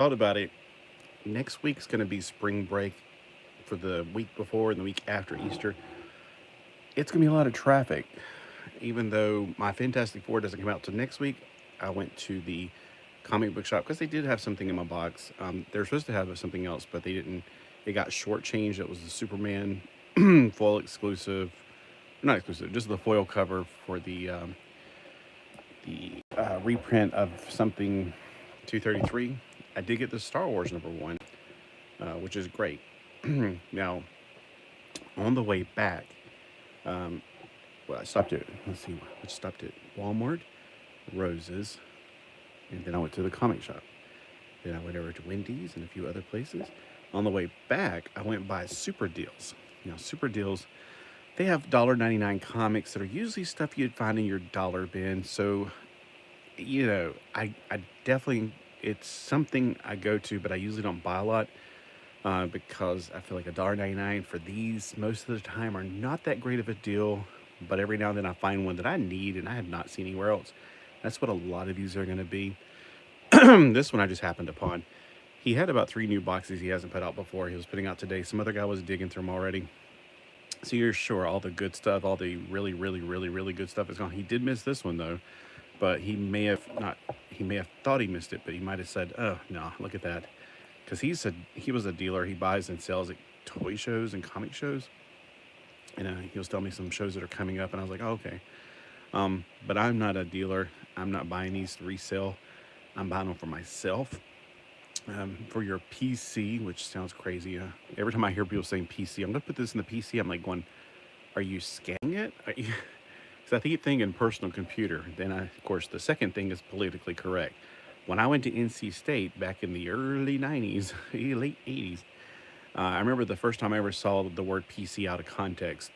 Thought about it. Next week's going to be spring break for the week before and the week after Easter. It's going to be a lot of traffic. Even though my Fantastic Four doesn't come out till next week, I went to the comic book shop because they did have something in my box. They were supposed to have something else, but they didn't. It got shortchanged. It was the Superman foil exclusive, not exclusive, just the foil cover for the reprint of something 233. I did get the Star Wars #1, which is great. Now, on the way back, well, I stopped at, let's see, I stopped at Walmart, Roses, and then I went to the comic shop. Then I went over to Wendy's and a few other places. On the way back, I went by Super Deals. Now, Super Deals, they have $1.99 comics that are usually stuff you'd find in your dollar bin. So, I definitely, it's something I go to, but I usually don't buy a lot because I feel like $1.99 for these most of the time are not that great of a deal. But every now and then I find one that I need and I have not seen anywhere else. That's what a lot of these are going to be. This one I just happened upon. He had about 3 new boxes he hasn't put out before. He was putting out today. Some other guy was digging through them already. So you're sure all the good stuff, all the really, really, really, really good stuff is gone. He did miss this one though, but he may have not. He may have thought he missed it, but he might have said, "Oh no, look at that," because he was a dealer. He buys and sells at toy shows and comic shows, and he was telling me some shows that are coming up, and I was like, "Oh, okay." But I'm not a dealer. I'm not buying these to resell. I'm buying them for myself. For your PC, which sounds crazy. Every time I hear people saying PC, I'm going to put this in the PC. I'm like going, are you scanning it? Because I keep thinking personal computer. Then, of course, the second thing is politically correct. When I went to NC State back in the early 90s, late 80s, I remember the first time I ever saw the word PC out of context.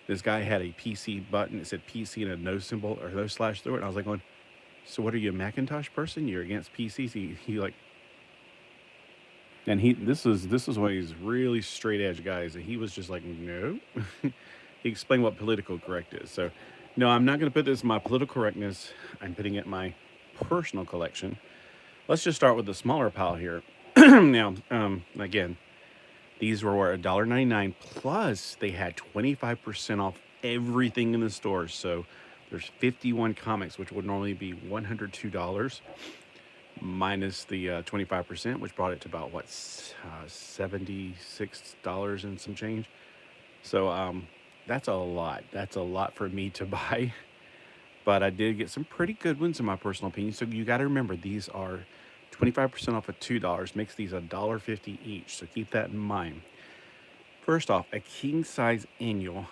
This guy had a PC button. It said PC and a no symbol or no slash through it. And I was like going, so what are you, a Macintosh person? You're against PCs? He like, and this is one of these really straight edge guys, and he was just like, no. He explained what political correct is. So, no, I'm not going to put this in my political correctness. I'm putting it in my personal collection. Let's just start with the smaller pile here. Now, again, these were $1.99 plus they had 25% off everything in the store. So there's 51 comics, which would normally be $102 minus the 25%, which brought it to about what, $76 and some change. So that's a lot. That's a lot for me to buy. But I did get some pretty good ones in my personal opinion. So you got to remember these are 25% off of $2 makes these $1.50 each. So keep that in mind. First off, a king size annual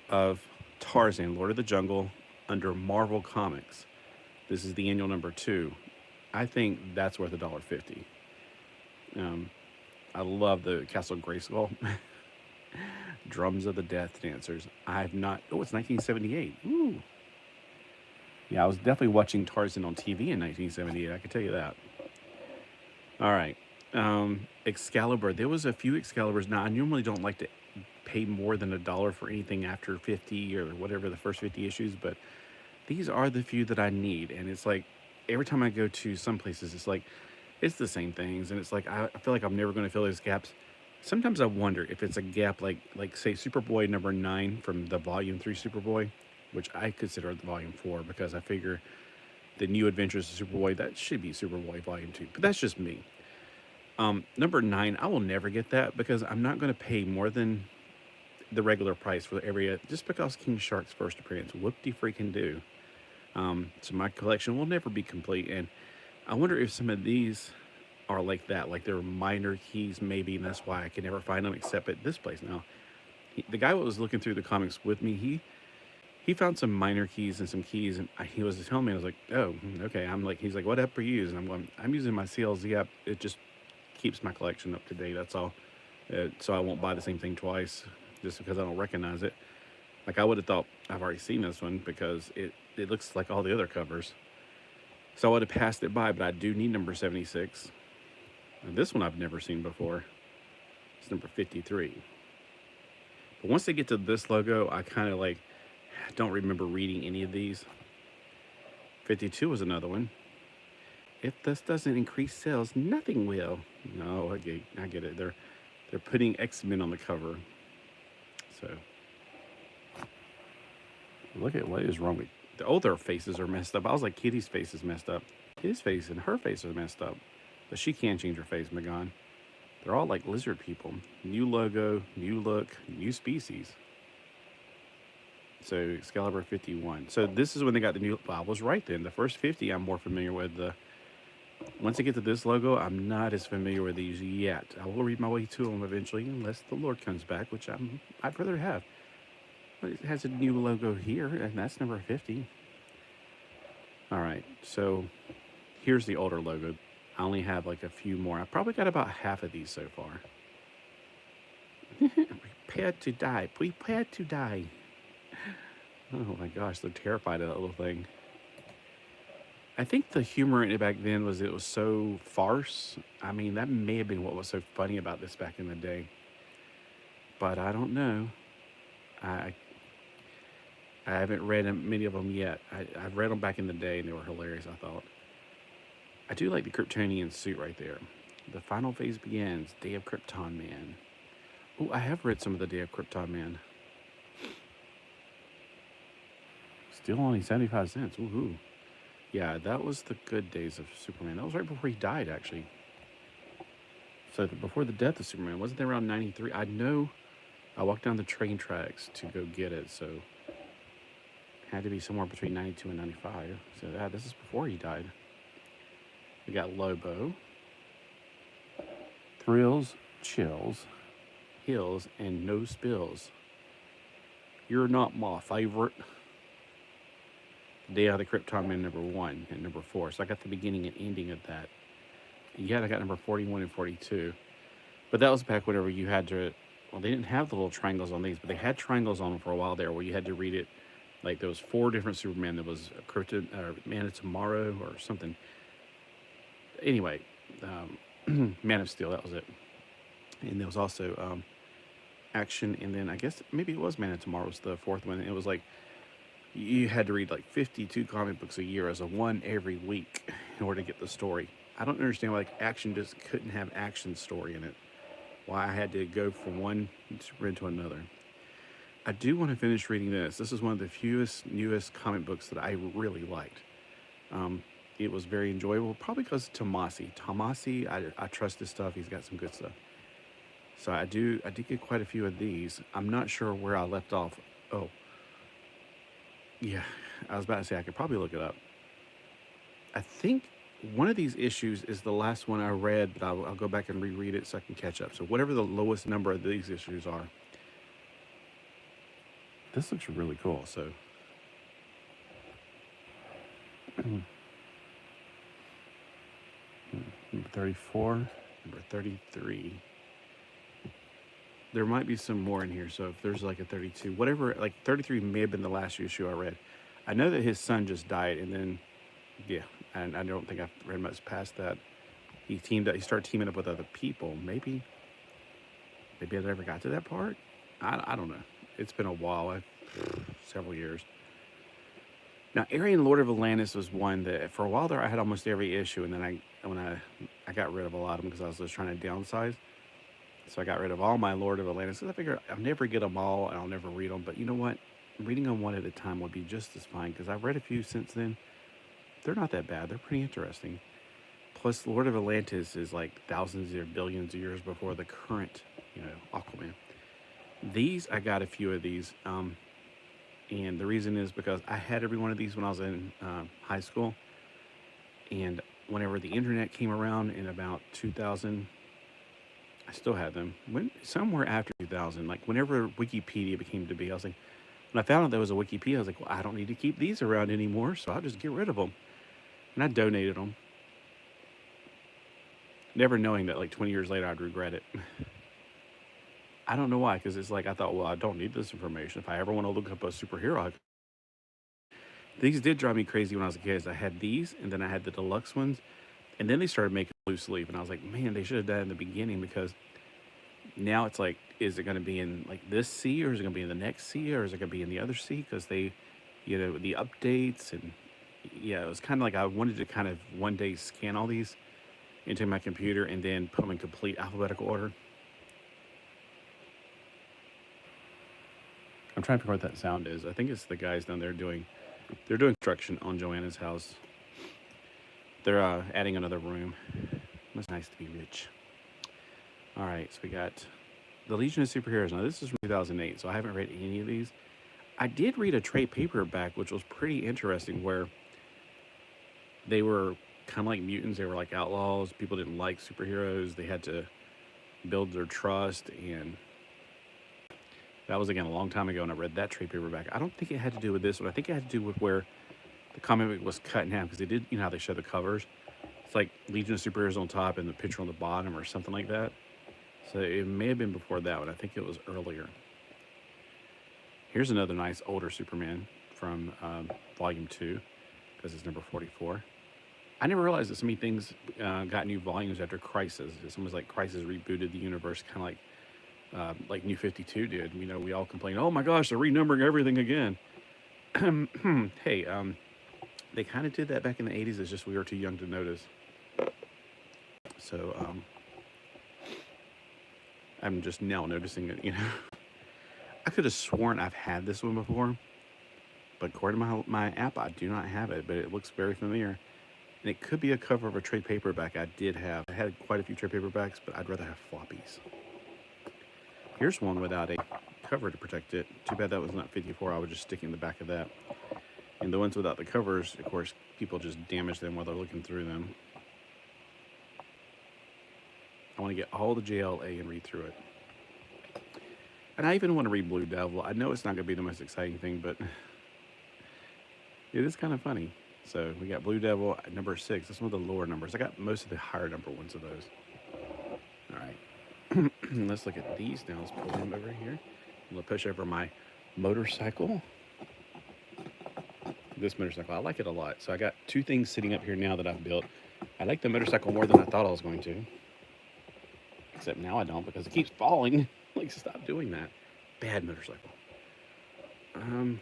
of Tarzan, Lord of the Jungle, under Marvel Comics. This is the annual #2. I think that's worth $1.50. I love the Castle Grayskull. Drums of the Death Dancers. I have not. Oh, it's 1978. Ooh. Yeah, I was definitely watching Tarzan on TV in 1978. I can tell you that. All right. Excalibur. There was a few Excaliburs. Now, I normally don't like to pay more than $1 for anything after 50 or whatever the first 50 issues, but these are the few that I need. And it's like every time I go to some places, it's like it's the same things, and it's like I feel like I'm never going to fill those gaps. Sometimes I wonder if it's a gap like say Superboy #9 from the Volume 3 Superboy, which I consider the Volume 4 because I figure the New Adventures of Superboy, that should be Superboy Volume 2. But that's just me. #9, I will never get that because I'm not going to pay more than the regular price for every just because King Shark's first appearance. Whoop-de-freaking do. So my collection will never be complete, and I wonder if some of these are like that, like they're minor keys maybe, and that's why I can never find them except at this place. Now, the guy that was looking through the comics with me, he found some minor keys and some keys, and he was telling me, I was like, oh, okay. I'm like, he's like, what app are you using? I'm going, I'm using my CLZ app. It just keeps my collection up to date. That's all. So I won't buy the same thing twice just because I don't recognize it. Like I would have thought I've already seen this one because it looks like all the other covers. So I would have passed it by, but I do need #76. And this one I've never seen before. It's #53. But once they get to this logo, I kind of like don't remember reading any of these. 52 was another one. If this doesn't increase sales, nothing will. No, I get it. They're putting X-Men on the cover. So look at what is wrong with the older faces are messed up. I was like, Kitty's face is messed up. His face and her face are messed up. But she can change her face, Magon. They're all like lizard people. New logo, new look, new species. So Excalibur 51. So this is when they got the new. Well, I was right then. The first 50 I'm more familiar with. Once I get to this logo, I'm not as familiar with these yet. I will read my way to them eventually, unless the Lord comes back, which I'd rather have. But it has a new logo here, and that's number 50. All right, so here's the older logo. I only have like a few more. I probably got about half of these so far. Prepare to die. Prepare to die. Oh my gosh, they're terrified of that little thing. I think the humor in it back then was it was so farce. I mean, that may have been what was so funny about this back in the day. But I don't know. I haven't read many of them yet. I've read them back in the day, and they were hilarious, I thought. I do like the Kryptonian suit right there. The final phase begins. Day of Krypton Man. Oh, I have read some of the Day of Krypton Man. Still only 75 cents. Woohoo. Yeah, that was the good days of Superman. That was right before he died, actually. So before the death of Superman. Wasn't there around 93? I know I walked down the train tracks to go get it, so it had to be somewhere between 92 and 95. So yeah, this is before he died. We got Lobo. Thrills, chills, hills, and no spills. You're not my favorite. Day of the Krypton Man number 1 and number 4. So I got the beginning and ending of that. Yeah, I got number 41 and 42. But that was back whenever you had to, well, they didn't have the little triangles on these, but they had triangles on them for a while there where you had to read it. Like there was 4 different Superman. There was a Krypton, Man of Tomorrow or something. Anyway, Man of Steel, that was it. And there was also Action, and then I guess maybe it was Man of Tomorrow was the 4th one. It was like, you had to read like 52 comic books a year as a one every week in order to get the story. I don't understand why like Action just couldn't have Action story in it. Why I had to go from one Superman to another. I do want to finish reading this. This is one of the newest comic books that I really liked. It was very enjoyable, probably because of Tomasi. Tomasi, I trust his stuff. He's got some good stuff. So I did get quite a few of these. I'm not sure where I left off. Oh, yeah, I was about to say I could probably look it up. I think one of these issues is the last one I read, but I'll go back and reread it so I can catch up. So whatever the lowest number of these issues are. This looks really cool, so. Number 34, number 33. There might be some more in here, so if there's like a 32, whatever, like 33 may have been the last issue I read. I know that his son just died, and then, yeah, and I don't think I've read much past that. He started teaming up with other people. Maybe I never got to that part. I don't know. It's been a while, several years. Now, Aryan Lord of Atlantis was one that for a while there I had almost every issue, and then when I got rid of a lot of them because I was just trying to downsize. So I got rid of all my Lord of Atlantis because I figured I'll never get them all and I'll never read them. But you know what? Reading them one at a time would be just as fine because I've read a few since then. They're not that bad. They're pretty interesting. Plus, Lord of Atlantis is like thousands or billions of years before the current, Aquaman. These, I got a few of these. And the reason is because I had every one of these when I was in high school. And whenever the internet came around in about 2000, I still had them. Somewhere after 2000, like whenever Wikipedia became to be, I was like, when I found out there was a Wikipedia, I was like, well, I don't need to keep these around anymore, so I'll just get rid of them. And I donated them. Never knowing that like 20 years later I'd regret it. I don't know why, because it's like I thought, well, I don't need this information. If I ever want to look up a superhero, these did drive me crazy when I was a kid. I had these, and then I had the deluxe ones, and then they started making loose leaf, and I was like, man, they should have done it in the beginning because now it's like, is it going to be in like this C, or is it going to be in the next C, or is it going to be in the other C? Because they, the updates, and yeah, it was kind of like I wanted to kind of one day scan all these into my computer and then put them in complete alphabetical order. I'm trying to figure out what that sound is. I think it's the guys down there they're doing construction on Joanna's house. They're adding another room. It's nice to be rich. All right, so we got the Legion of Superheroes. Now this is from 2008, so I haven't read any of these. I did read a trade paperback, which was pretty interesting, where they were kind of like mutants. They were like outlaws. People didn't like superheroes. They had to build their trust, and that was again a long time ago. And I read that trade paperback. I don't think it had to do with this one. I think it had to do with where the comic book was cut in half, because they did, you know how they show the covers. It's like Legion of Superheroes on top and the picture on the bottom, or something like that. So it may have been before that one. I think it was earlier. Here's another nice older Superman from Volume 2, because it's number 44. I never realized that so many things got new volumes after Crisis. It's almost like Crisis rebooted the universe, kind of like New 52 did. You know, we all complained, oh my gosh, they're renumbering everything again. Hey, they kind of did that back in the 80s. It's just we were too young to notice. So I'm just now noticing it, you know. I could have sworn I've had this one before, but according to my app, I do not have it, but it looks very familiar. And it could be a cover of a trade paperback I did have. I had quite a few trade paperbacks, but I'd rather have floppies. Here's one without a cover to protect it. Too bad that was not 54. I would just stick in the back of that. And the ones without the covers, of course, people just damage them while they're looking through them. I want to get all the JLA and read through it. And I even want to read Blue Devil. I know it's not going to be the most exciting thing, but it is kind of funny. So we got Blue Devil at number 6. That's one of the lower numbers. I got most of the higher number ones of those. All right. Let's look at these now. Let's pull them over here. I'm going to push over my motorcycle. This motorcycle, I like it a lot. So I got 2 things sitting up here now that I've built. I like the motorcycle more than I thought I was going to. Except now I don't, because it keeps falling. Like, stop doing that. Bad motorcycle. You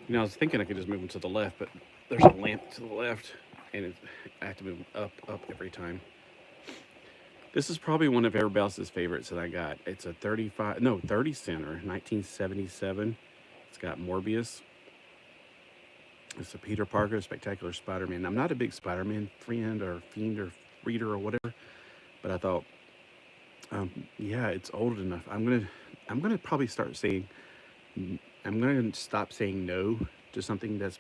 know, I was thinking I could just move them to the left, but there's a lamp to the left, and I have to move up every time. This is probably one of everybody else's favorites that I got. It's a 30 center, 1977. It's got Morbius. It's a Peter Parker, Spectacular Spider-Man. I'm not a big Spider-Man friend or fiend or reader or whatever, but I thought, yeah, it's old enough. I'm gonna probably start saying, I'm gonna stop saying no to something that's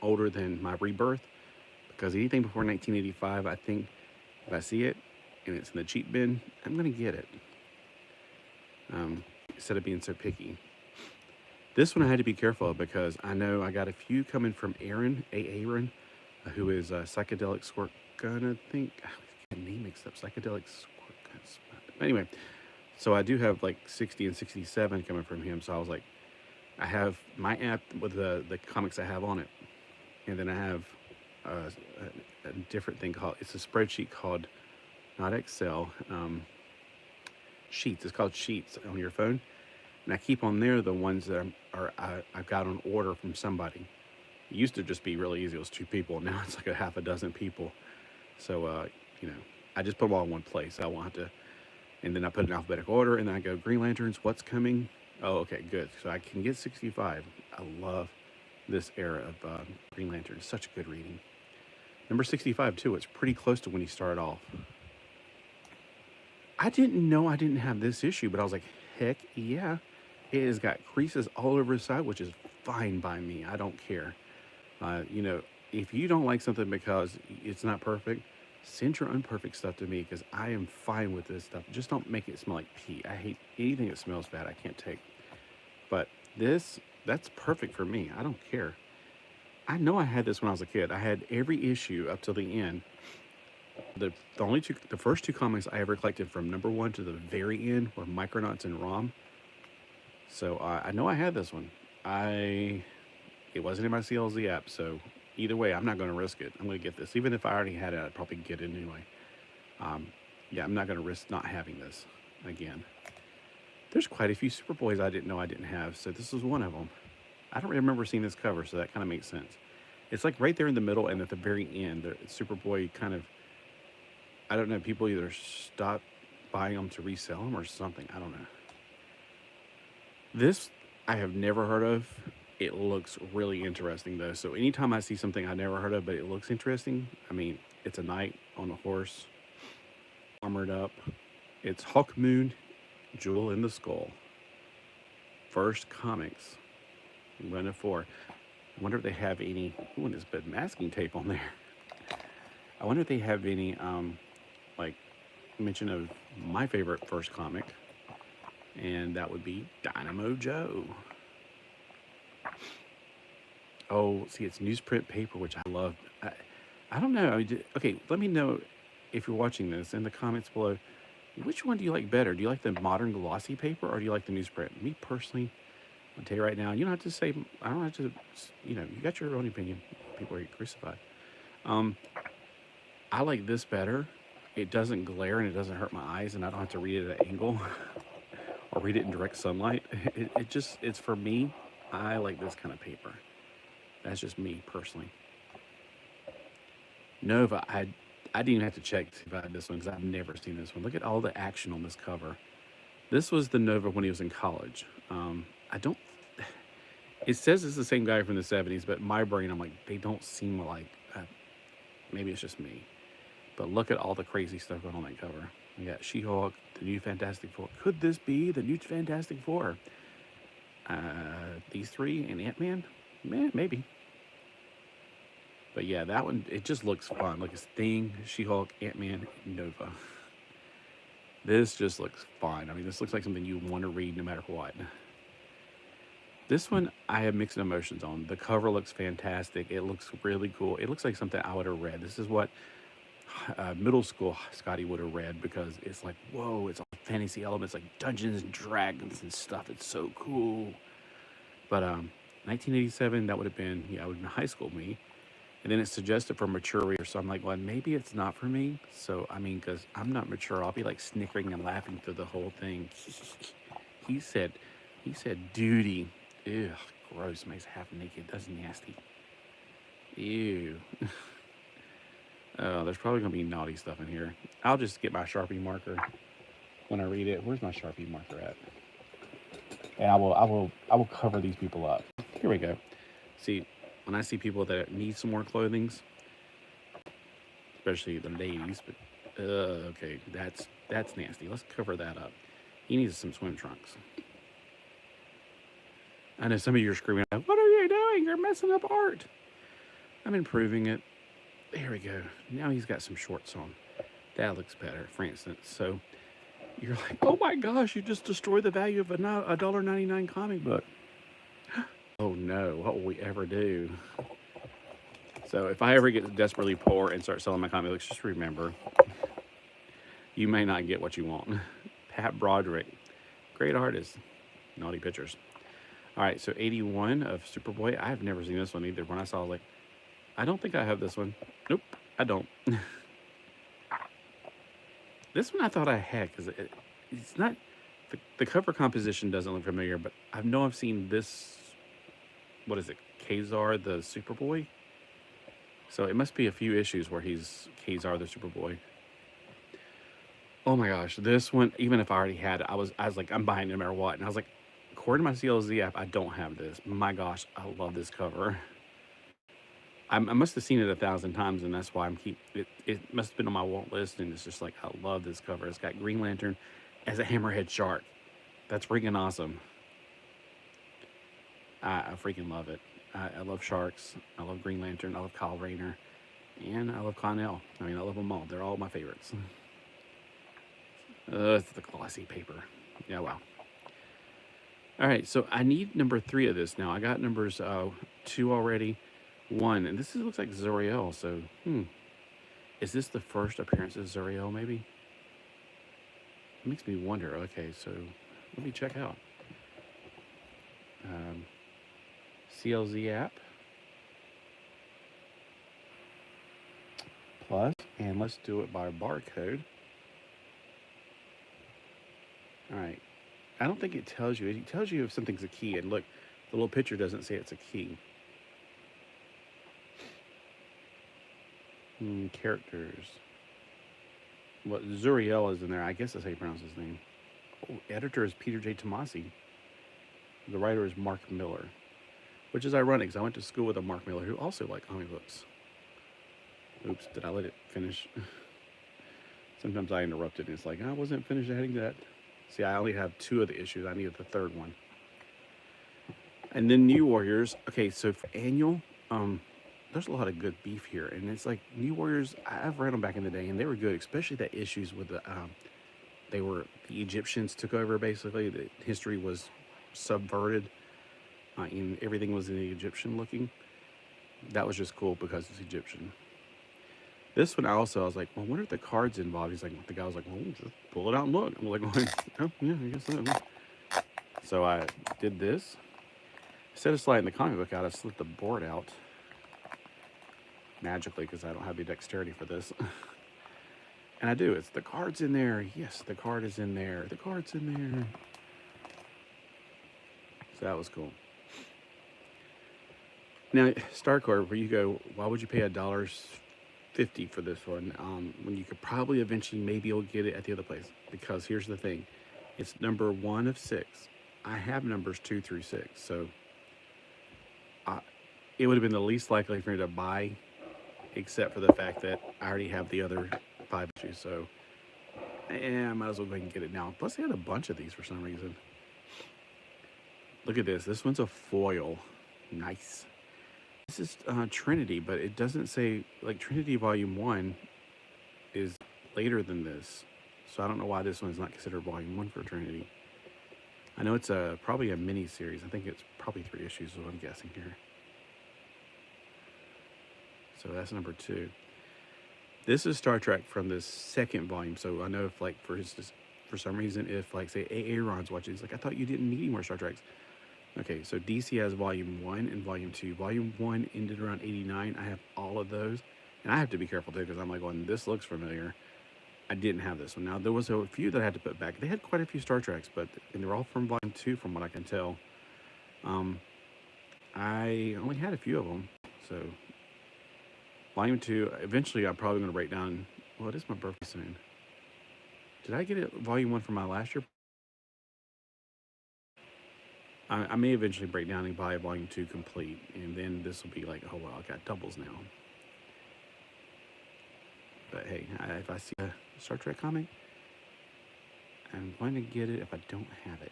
older than my rebirth, because anything before 1985, I think if I see it and it's in the cheap bin, I'm gonna get it. Instead of being so picky. This one I had to be careful of, because I know I got a few coming from Aaron, who is a psychedelic squirt gun, I think. I get the name mixed up, psychedelic squirt gun. Anyway, so I do have like 60 and 67 coming from him. So I was like, I have my app with the comics I have on it. And then I have a different thing called, it's a spreadsheet called, not Excel, Sheets. It's called Sheets on your phone. And I keep on there the ones that I've got on order from somebody. It used to just be really easy. It was 2 people. Now it's like a half a dozen people. So, you know, I just put them all in one place. I won't have to, and then I put it in alphabetical order, and then I go, Green Lanterns, what's coming? Oh, okay, good. So I can get 65. I love this era of Green Lantern. It's such good reading. Number 65, too. It's pretty close to when he started off. I didn't know I didn't have this issue, but I was like, heck yeah. It has got creases all over the side, which is fine by me. I don't care. You know, if you don't like something because it's not perfect, send your unperfect stuff to me, because I am fine with this stuff. Just don't make it smell like pee. I hate anything that smells bad. I can't take. But this, that's perfect for me. I don't care. I know I had this when I was a kid. I had every issue up till the end. The first 2 comics I ever collected from number 1 to the very end were Micronauts and Rom. So I know I had this one. It wasn't in my CLZ app, so either way, I'm not going to risk it. I'm going to get this. Even if I already had it, I'd probably get it anyway. Yeah, I'm not going to risk not having this again. There's quite a few Superboys I didn't know I didn't have, so this is one of them. I don't remember seeing this cover, so that kind of makes sense. It's like right there in the middle and at the very end, the Superboy kind of, I don't know, people either stop buying them to resell them or something. I don't know. This I have never heard of. It looks really interesting though. So anytime I see something I never heard of, but it looks interesting, I mean, it's a knight on a horse, armored up. It's Hawk Moon, Jewel in the Skull. First comics. Run it for. I wonder if they have any. Ooh, and there's been masking tape on there. I wonder if they have any, like, mention of my favorite first comic, and that would be Dynamo Joe. Oh, see, it's newsprint paper, which I love. I don't know. I mean, okay, let me know if you're watching this in the comments below. Which one do you like better? Do you like the modern glossy paper, or do you like the newsprint? Me personally, I'll tell you right now, you don't have to say, I don't have to, you got your own opinion. People are crucified. I like this better. It doesn't glare and it doesn't hurt my eyes, and I don't have to read it at an angle or read it in direct sunlight. It's for me. I like this kind of paper. That's just me personally. Nova, I didn't even have to check to see if I had this one because I've never seen this one. Look at all the action on this cover. This was the Nova when he was in college. It says it's the same guy from the 70s, but in my brain, I'm like, they don't seem like, maybe it's just me. But look at all the crazy stuff going on that cover. We got She-Hulk, the new Fantastic Four. Could this be the new Fantastic Four? These three and Ant-Man? Maybe. But yeah, that one, it just looks fun. Like it's Thing, She-Hulk, Ant-Man, Nova. This just looks fun. I mean, this looks like something you want to read no matter what. This one, I have mixed emotions on. The cover looks fantastic. It looks really cool. It looks like something I would have read. This is what middle school Scotty would have read because it's like, whoa, it's all fantasy elements like Dungeons and Dragons and stuff. It's so cool. But 1987, that would have been, I would have been high school me. And then it's suggested for mature readers. So I'm like, well, maybe it's not for me. So, I mean, because I'm not mature. I'll be like snickering and laughing through the whole thing. He said duty. Ew, gross. Makes half naked. That's nasty. Ew. Oh, there's probably going to be naughty stuff in here. I'll just get my Sharpie marker when I read it. Where's my Sharpie marker at? And I will cover these people up. Here we go. See, when I see people that need some more clothing, especially the ladies, but okay, that's nasty. Let's cover that up. He needs some swim trunks. I know some of you are screaming out, "What are you doing? You're messing up art." I'm improving it. There we go. Now he's got some shorts on. That looks better, for instance. So you're like, oh my gosh, you just destroyed the value of a $1.99 comic book. Oh no, what will we ever do? So if I ever get desperately poor and start selling my comic books, just remember, you may not get what you want. Pat Broderick, great artist, naughty pictures. All right, so 81 of Superboy. I've never seen this one either. When I saw it, I was like, I don't think I have this one. Nope, I don't. This one I thought I had because it's not, the cover composition doesn't look familiar, but I know I've seen this, what is it, Kazar the Superboy? So it must be a few issues where he's Kazar the Superboy. Oh my gosh, this one, even if I already had it, I was like, I'm buying it no matter what. And I was like, according to my CLZ app, I don't have this. My gosh, I love this cover. I must have seen it 1,000 times, and that's why it must have been on my want list, and it's just like, I love this cover. It's got Green Lantern as a hammerhead shark. That's freaking awesome. I freaking love it. I love sharks. I love Green Lantern. I love Kyle Rayner. And I love Connell. I mean, I love them all. They're all my favorites. It's the glossy paper. Yeah, wow. All right, so I need number 3 of this now. I got numbers 2 already. 1, and this looks like Zuriel, so, is this the first appearance of Zuriel, maybe? It makes me wonder. Okay, so let me check out. CLZ app. Plus, and let's do it by barcode. All right. I don't think it tells you. It tells you if something's a key, and look, The little picture doesn't say it's a key. Characters. What Zuriel is in there. I guess that's how you pronounce his name. Oh, editor is Peter J. Tomasi. The writer is Mark Miller, which is ironic because I went to school with a Mark Miller who also liked comic books. Oops, did I let it finish? Sometimes I interrupt it and it's like, I wasn't finished adding that. See, I only have 2 of the issues. I needed the 3rd one. And then New Warriors. Okay, so for annual, there's a lot of good beef here. And it's like New Warriors, I've read them back in the day and they were good, especially the issues with the, the Egyptians took over basically. The history was subverted and everything was in the Egyptian looking. That was just cool because it's Egyptian. This one I was like, well, what are the cards involved? He's like, the guy was like, well, just pull it out and look. I'm like, oh, yeah, I guess so. So I did this. Instead of sliding the comic book out, I slipped the board out magically because I don't have the dexterity for this. And I do. It's the card's in there. Yes, the card is in there. The card's in there. So that was cool. Now, Star Card, where you go, why would you pay $1.50 for this one when you could probably eventually maybe you'll get it at the other place? Because here's the thing, it's number 1 of 6. I have numbers 2 through 6, so it would have been the least likely for me to buy, except for the fact that I already have the other 5 issues. So I might as well go ahead and get it now. Plus, they had a bunch of these for some reason. Look at this. This one's a foil. Nice. This is Trinity, but it doesn't say, like, Trinity Volume 1 is later than this. So I don't know why this one's not considered Volume 1 for Trinity. I know it's probably a mini-series. I think it's probably 3 issues is what I'm guessing here. So that's number 2. This is Star Trek from the 2nd volume. So I know if, like, for instance, for some reason, if, like, say, Aaron's watching, he's like, I thought you didn't need any more Star Treks. Okay, so DC has Volume 1 and Volume 2. Volume 1 ended around 89. I have all of those. And I have to be careful, too, because I'm like, going, this looks familiar. I didn't have this one. Now, there was a few that I had to put back. They had quite a few Star Treks, and they're all from Volume 2, from what I can tell. I only had a few of them. So, Volume 2, eventually I'm probably going to break down. Well, it is my birthday soon. Did I get it Volume 1 from my last year? I may eventually break down and buy Volume 2 complete, and then this will be like, oh, well, I got doubles now. But hey, if I see a Star Trek comic, I'm going to get it if I don't have it.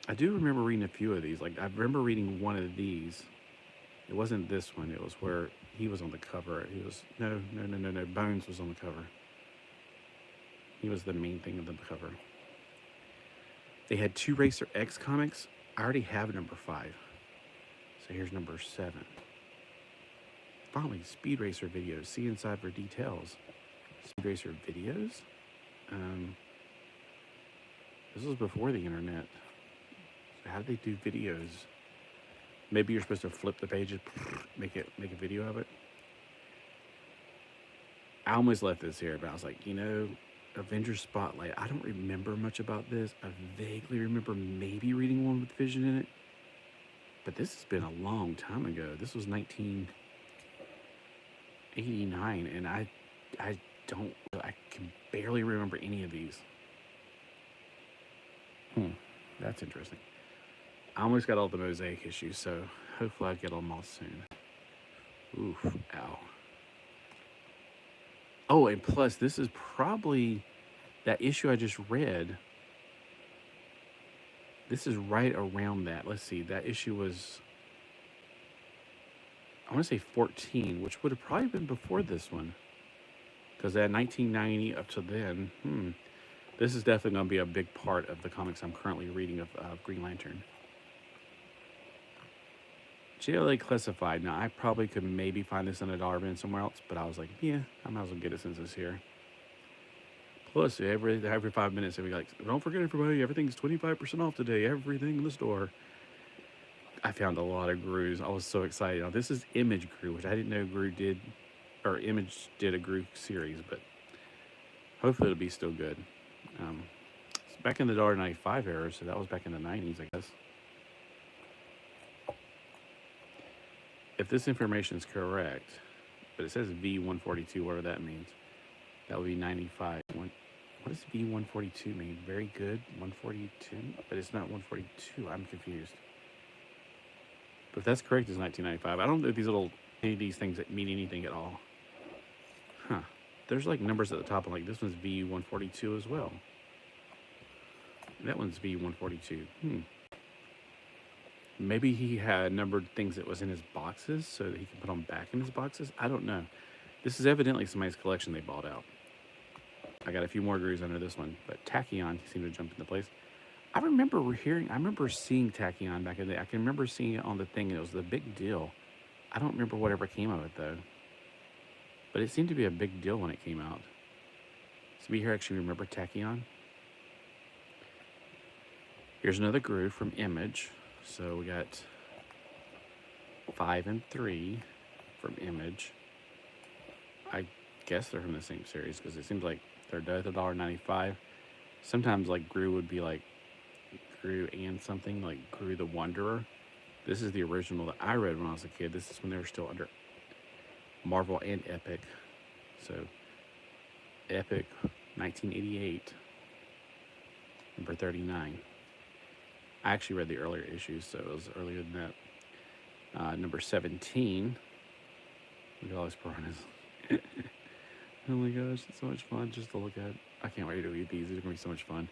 I do remember reading a few of these. Like, I remember reading one of these. It wasn't this one. It was where he was on the cover. He was, no. Bones was on the cover. He was the main thing of the cover. They had 2 Racer X comics. I already have number 5. So here's number 7. Finally, Speed Racer videos. See inside for details. Speed Racer videos. This was before the internet. So how do they do videos? Maybe you're supposed to flip the pages, make a video of it. I almost left this here, but I was like, Avengers Spotlight. I don't remember much about this. I vaguely remember maybe reading one with Vision in it, but this has been a long time ago. This was 1989, and I can barely remember any of these. That's interesting. I almost got all the Mosaic issues, so hopefully I'll get them all soon. Oof, ow. Oh, and plus, this is probably that issue I just read. This is right around that. Let's see, that issue was, I want to say 14, which would have probably been before this one. Because at 1990 up to then, this is definitely going to be a big part of the comics I'm currently reading of Green Lantern. JLA Classified. Now, I probably could maybe find this in a dollar bin somewhere else, but I was like, yeah, I might as well get it since it's here. Plus, every 5 minutes, they'd be like, don't forget, everybody, everything's 25% off today. Everything in the store. I found a lot of Grus. I was so excited. Now, this is Image Gru, which I didn't know Image did a Gru series, but hopefully it'll be still good. It's back in the $1.95 era, so that was back in the 90s, I guess. if this information is correct, but it says V142, whatever that means, that would be 95. What does V142 mean? Very good, 142, but it's not 142. I'm confused. But if that's correct, it's 1995. I don't know if any of these things that mean anything at all. Huh. There's like numbers at the top, and like this one's V142 as well. That one's V142. Maybe he had numbered things that was in his boxes so that he can put them back in his boxes. I don't know. This is evidently somebody's collection they bought out. I got a few more grooves under this one, but tachyon seemed to jump into place. I remember seeing tachyon back in the day. I can remember seeing it on the thing, and it was a big deal. I don't remember whatever came of it though. But it seemed to be a big deal when it came out. So we here actually remember tachyon. Here's another groove from image. So we got 5 and 3 from image. I guess they're from the same series because it seems like they're both $1.95. Sometimes like Gru would be like Gru and something, like Gru the Wanderer. This is the original that I read when I was a kid. This is when they were still under Marvel and Epic. So Epic 1988, number 39. I actually read the earlier issues, so it was earlier than that. Number 17. Look at all these piranhas. Oh my gosh, it's so much fun just to look at. I can't wait to read these. These are going to be so much fun.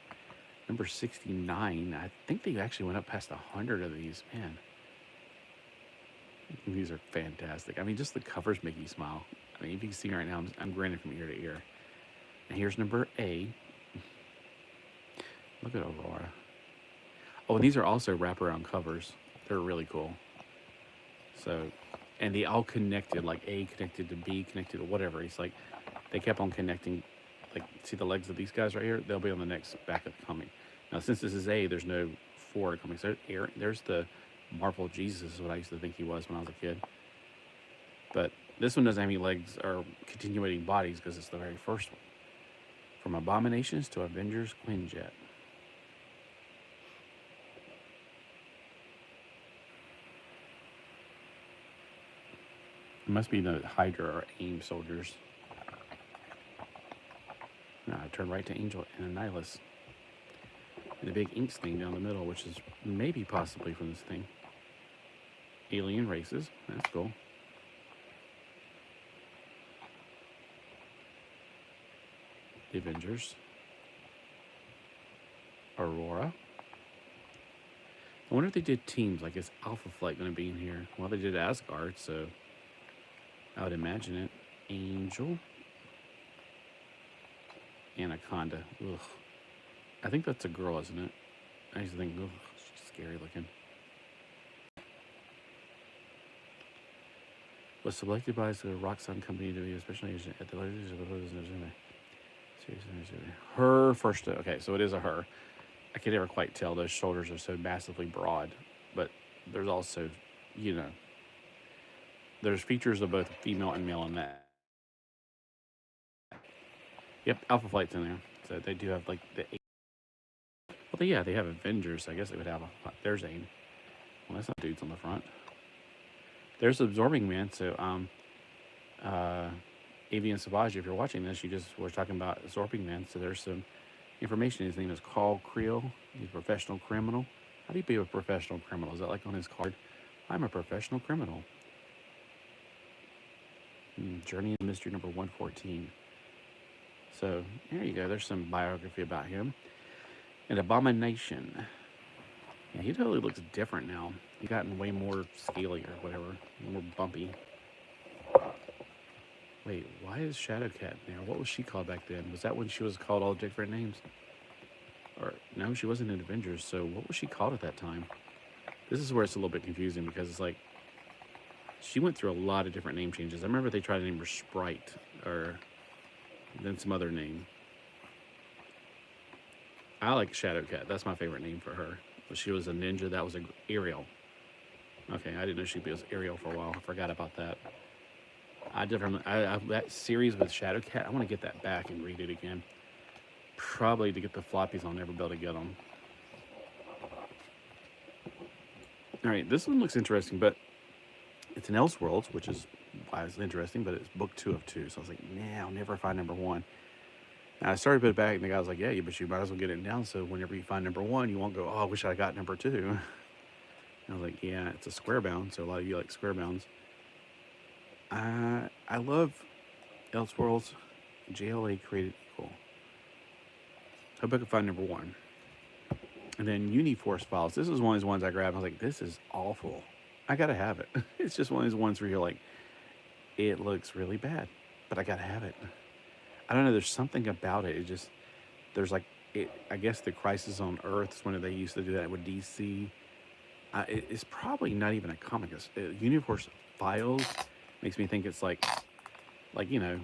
Number 69. I think they actually went up past 100 of these. Man. These are fantastic. I mean, just the covers make you smile. I mean, if you can see right now, I'm grinning from ear to ear. And here's number A. Look at Aurora. Oh, and these are also wraparound covers. They're really cool. So, and they all connected, like A connected to B, connected to whatever. It's like, they kept on connecting. Like, see the legs of these guys right here? They'll be on the next back of the comic. Now, since this is A, there's no forward comics. There's the Marvel Jesus is what I used to think he was when I was a kid. But this one doesn't have any legs or continuating bodies because it's the very first one. From Abominations to Avengers Quinjet. It must be the Hydra or AIM soldiers. Now I turn right to Angel and Annihilus. And a big ink stain down the middle, which is maybe possibly from this thing. Alien races. That's cool. The Avengers. Aurora. I wonder if they did teams. Like, is Alpha Flight going to be in here? Well, they did Asgard, so I would imagine it. Angel. Anaconda. Ugh. I think that's a girl, isn't it? I used to think, ugh, she's scary looking. Was selected by the Roxxon company to be a special agent at the latest of her first. Okay, so it is a her. I can never quite tell. Those shoulders are so massively broad, but there's also, you know, there's features of both female and male in that. Yep, Alpha Flight's in there. So they do have like the. Well, yeah, they have Avengers. So I guess they would have a. There's AIM. Well, that's not dudes on the front. There's Absorbing Man. So Avian Savage, if you're watching this, you just were talking about Absorbing Man. So there's some information. His name is Carl Creel. He's a professional criminal. How do you be a professional criminal? Is that like on his card? I'm a professional criminal. Journey into Mystery number 114. So there you go. There's some biography about him. And Abomination. Yeah, he totally looks different now. He's gotten way more scaly or whatever, more bumpy. Wait, why is Shadowcat there? What was she called back then? Was that when she was called all different names? Or no, she wasn't in Avengers. So what was she called at that time? This is where it's a little bit confusing because it's like she went through a lot of different name changes. I remember they tried to name her Sprite or then some other name. I like Shadowcat. That's my favorite name for her. But she was a ninja. That was a Ariel. Okay, I didn't know she was Ariel for a while. I forgot about that. That series with Shadowcat, I want to get that back and read it again. Probably to get the floppies. I'll never be able to get them. All right, this one looks interesting, but It's an Elseworlds, which is why it's interesting, but it's book 2 of 2. So I was like, nah, I'll never find number 1. And I started to put it back, and the guy was like, yeah, but you might as well get it down so whenever you find number 1, you won't go, oh, I wish I got number 2. And I was like, yeah, it's a square bound, so a lot of you like square bounds. I love Elseworlds. JLA created equal. Hope I can find number 1. And then Uniforce Files. This is one of those ones I grabbed. I was like, this is awful. I gotta have it. It's just one of those ones where you're like, it looks really bad, but I gotta have it. I don't know. There's something about it. It just, there's like, I guess the Crisis on Earth is when they used to do that with DC. It's probably not even a comic. Uniforce Files makes me think it's like you know,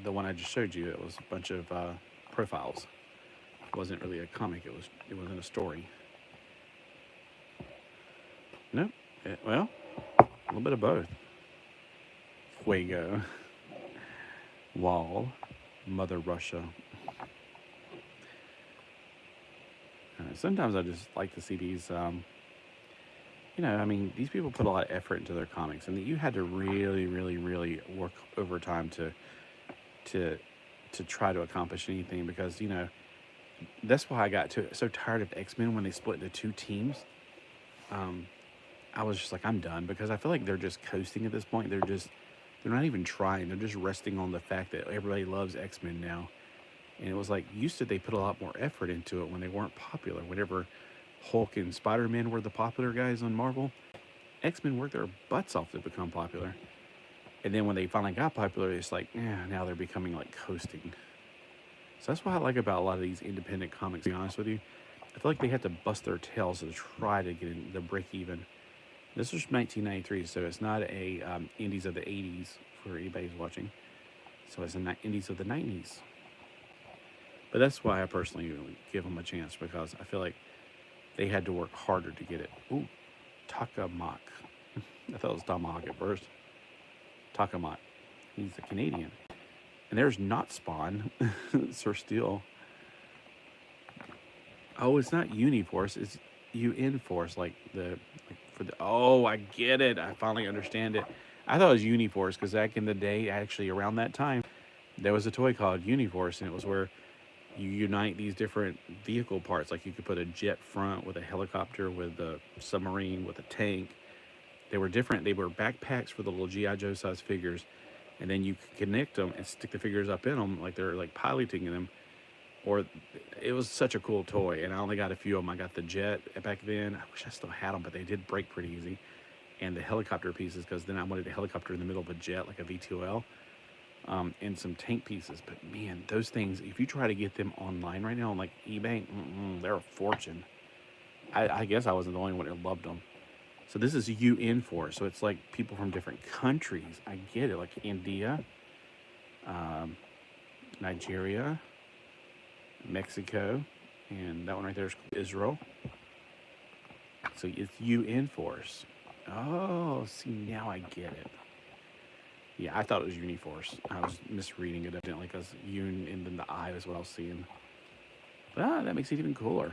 the one I just showed you. It was a bunch of profiles. It wasn't really a comic. It wasn't a story. No, well, a little bit of both. Fuego, Wall, Mother Russia. Sometimes I just like to see these. You know, I mean, these people put a lot of effort into their comics, and you had to really, really, really work overtime to try to accomplish anything, because, you know, that's why I got so tired of X-Men when they split into 2 teams. I was just like, I'm done, because I feel like they're just coasting at this point. They're not even trying. They're just resting on the fact that everybody loves X-Men now. And it was like, used to, they put a lot more effort into it when they weren't popular. Whenever Hulk and Spider-Man were the popular guys on Marvel, X-Men worked their butts off to become popular. And then when they finally got popular, it's like, now they're becoming like coasting. So that's what I like about a lot of these independent comics, to be honest with you. I feel like they had to bust their tails to try to get in the break even. This was 1993, so it's not a indies of the 80s for anybody who's watching. So it's an indies of the 90s. But that's why I personally give them a chance, because I feel like they had to work harder to get it. Ooh, Takamak. I thought it was Tomahawk at first. Takamak. He's a Canadian. And there's not Spawn, Sir Steel. Oh, it's not Uniforce, it's Unforce, oh, I get it. I finally understand it. I thought it was Uniforce, because back in the day, actually around that time, there was a toy called Uniforce, and it was where you unite these different vehicle parts. Like you could put a jet front with a helicopter, with a submarine, with a tank. They were different. They were backpacks for the little G.I. Joe size figures. And then you could connect them and stick the figures up in them like they're like piloting them. Or it was such a cool toy. And I only got a few of them. I got the jet back then. I wish I still had them, but they did break pretty easy. And the helicopter pieces, because then I wanted a helicopter in the middle of a jet, like a V2L. And some tank pieces. But man, those things, if you try to get them online right now on like eBay, they're a fortune. I guess I wasn't the only one who loved them. So this is UN4, so it's like people from different countries. I get it, like India, Nigeria, Mexico, and that one right there is Israel. So it's UN-Force. Oh, see, now I get it. Yeah, I thought it was Uniforce. I was misreading it evidently, because Un and then the I was what I was seeing. But that makes it even cooler.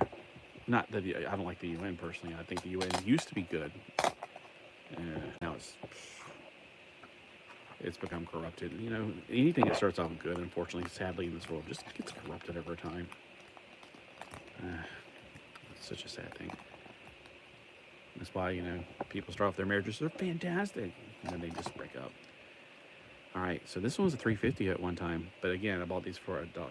Not that I don't like the UN personally. I think the UN used to be good. Now it's become corrupted. You know, anything that starts off good, unfortunately, sadly, in this world, just gets corrupted over time. It's such a sad thing. That's why, you know, people start off their marriages, they're fantastic, and then they just break up. All right, so this one was a $3.50 at one time, but again, I bought these for $1.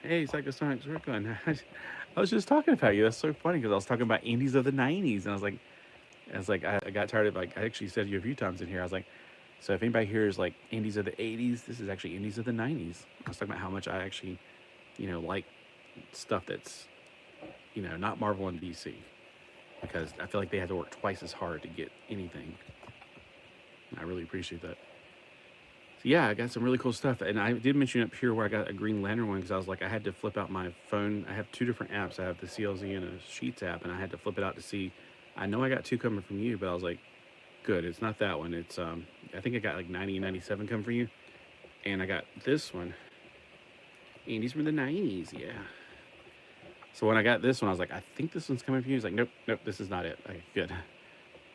Hey, Psychosonics, we're going. I was just talking about you. That's so funny, because I was talking about indies of the 90s, and I was like, I got tired of, like, I actually said to you a few times in here, I was like, so if anybody here is like indies of the 80s, this is actually indies of the 90s. I was talking about how much I actually, you know, like stuff that's, you know, not Marvel and DC, because I feel like they had to work twice as hard to get anything. I really appreciate that. So yeah, I got some really cool stuff. And I did mention up here where I got a Green Lantern one, because I was like, I had to flip out my phone. I have two different apps. I have the CLZ and a Sheets app, and I had to flip it out to see. I know I got two coming from you, but I was like, good, it's not that one. It's, I think I got like 90 and 97 coming from you. And I got this one. And these were the 90s, yeah. So when I got this one, I was like, I think this one's coming from you. He's like, nope, this is not it. Okay, good.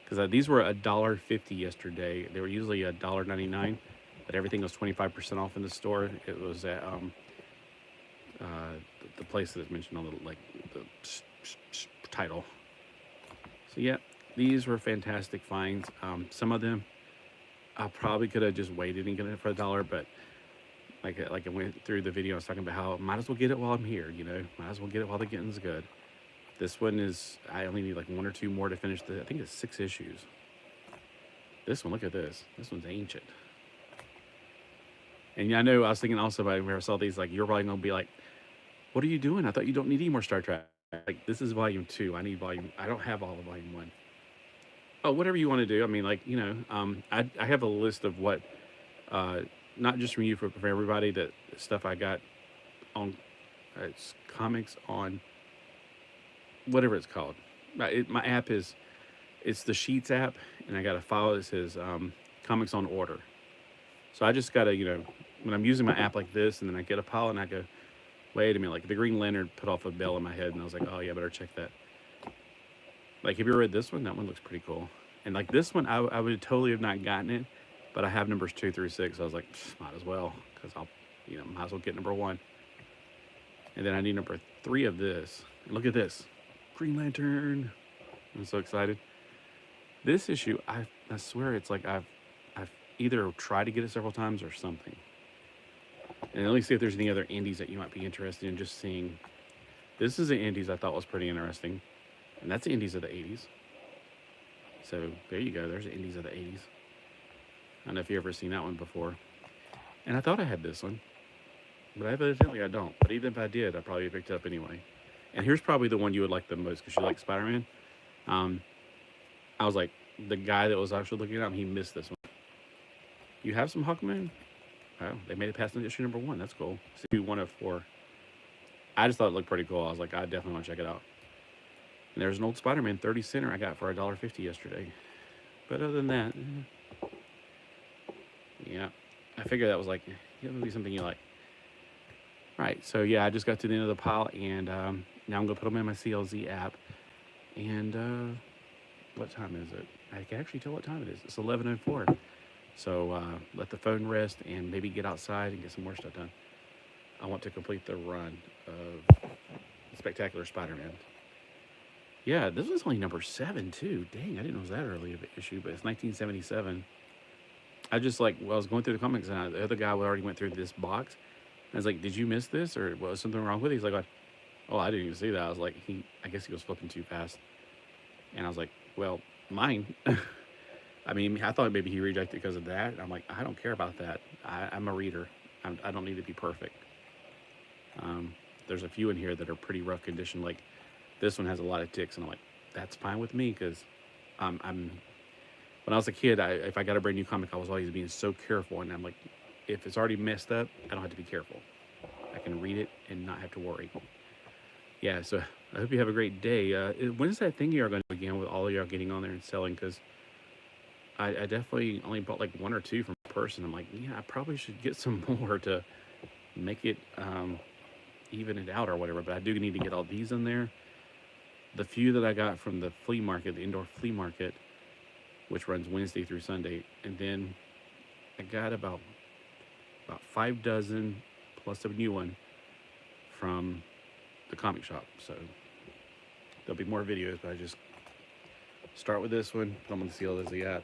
because these were $1.50 yesterday. They were usually $1.99, but everything was 25% off in the store. It was at the place that is mentioned on the title. So yeah, these were fantastic finds. Some of them I probably could have just waited and get it for $1, but like I went through the video, I was talking about how I might as well get it while I'm here. Might as well get it while the getting's good. This one is, I only need like 1 or 2 more to finish I think it's 6 issues. This one, look at this. This one's ancient. And yeah, I know I was thinking also about where I saw these, like, you're probably gonna be like, what are you doing? I thought you don't need any more Star Trek. Like, this is volume 2. I don't have all of volume 1. Oh, whatever you want to do. I mean, like, I have a list of what, not just from you, for everybody, that stuff I got on, it's comics on, whatever it's called. My app it's the Sheets app, and I got a file that says comics on order. So I just got to, when I'm using my app like this, and then I get a pile and I go, wait a minute, like the Green Lantern put off a bell in my head, and I was like, oh yeah, I better check that. Like, have you ever read this one? That one looks pretty cool. And like this one, I would totally have not gotten it, but I have numbers 2 through 6. So I was like, might as well, because I'll, might as well get number 1. And then I need number 3 of this. And look at this, Green Lantern. I'm so excited. This issue, I swear it's like I've either tried to get it several times or something. And let me see if there's any other indies that you might be interested in just seeing. This is an indies I thought was pretty interesting. And that's the indies of the 80s. So there you go. There's the indies of the 80s. I don't know if you've ever seen that one before. And I thought I had this one, but evidently I don't. But even if I did, I probably picked it up anyway. And here's probably the one you would like the most, because you like Spider-Man. I was like, the guy that was actually looking at him, he missed this one. You have some Hawkman? Oh, they made it past issue number 1. That's cool. See, 1 of 4. I just thought it looked pretty cool. I was like, I definitely want to check it out. And there's an old Spider-Man 30 center I got for $1.50 yesterday. But other than that, yeah, I figured that was like, it would be something you like. Right, so yeah, I just got to the end of the pile, and now I'm going to put them in my CLZ app. And what time is it? I can actually tell what time it is. It's 11:04. So let the phone rest and maybe get outside and get some more stuff done. I want to complete the run of Spectacular Spider-Man. Yeah, this was only number 7 too. Dang, I didn't know it was that early of an issue, but it's 1977. I just I was going through the comics, and the other guy already went through this box. I was like, did you miss this, or was something wrong with it? He's like, oh, I didn't even see that. I was like, I guess he was flipping too fast. And I was like, well, mine. I mean, I thought maybe he rejected because of that. And I'm like, I don't care about that. I'm a reader. I don't need to be perfect. There's a few in here that are pretty rough condition. Like this one has a lot of ticks, and I'm like, that's fine with me, because when I was a kid, if I got a brand new comic, I was always being so careful. And I'm like, if it's already messed up, I don't have to be careful. I can read it and not have to worry. Yeah, so I hope you have a great day. When is that thing you're going to begin with all of y'all getting on there and selling? Because I definitely only bought like 1 or 2 from a person. I'm like, yeah, I probably should get some more to make it even it out or whatever. But I do need to get all these in there. The few that I got from the flea market, the indoor flea market, which runs Wednesday through Sunday, and then I got about 5 dozen plus a new one from the comic shop. So there'll be more videos, but I just start with this one. I'm going to see all those I got.